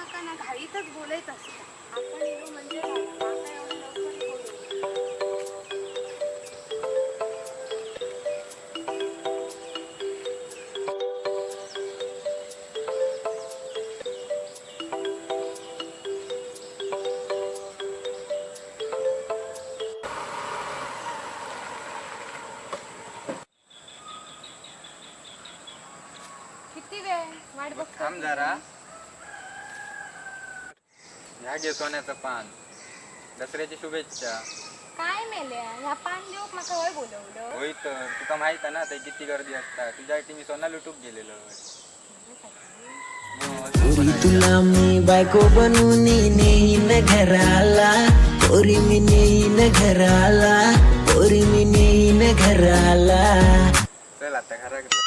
माका ना घाईतच बोलत असता. आपण येलो म्हणजे माका एवढं लवकर बोलू. किती वेळ वाट बघतो. थांब जरा. ह्या घे सोन्याचं पान. दसऱ्याची शुभेच्छा. काय मेल्या ह्या पान देऊक माका वय बोलवलं. होय तर तुका माहित आहे ना ते किती गर्दी असता. तुझ्यासाठी मी सोना लुटूक गेलेलो. पोरी तुला मी बायको बनवून नेईन घराला. पोरी मी नेईन घराला. पोरी मी नेईन घराला. चल आता घराकडे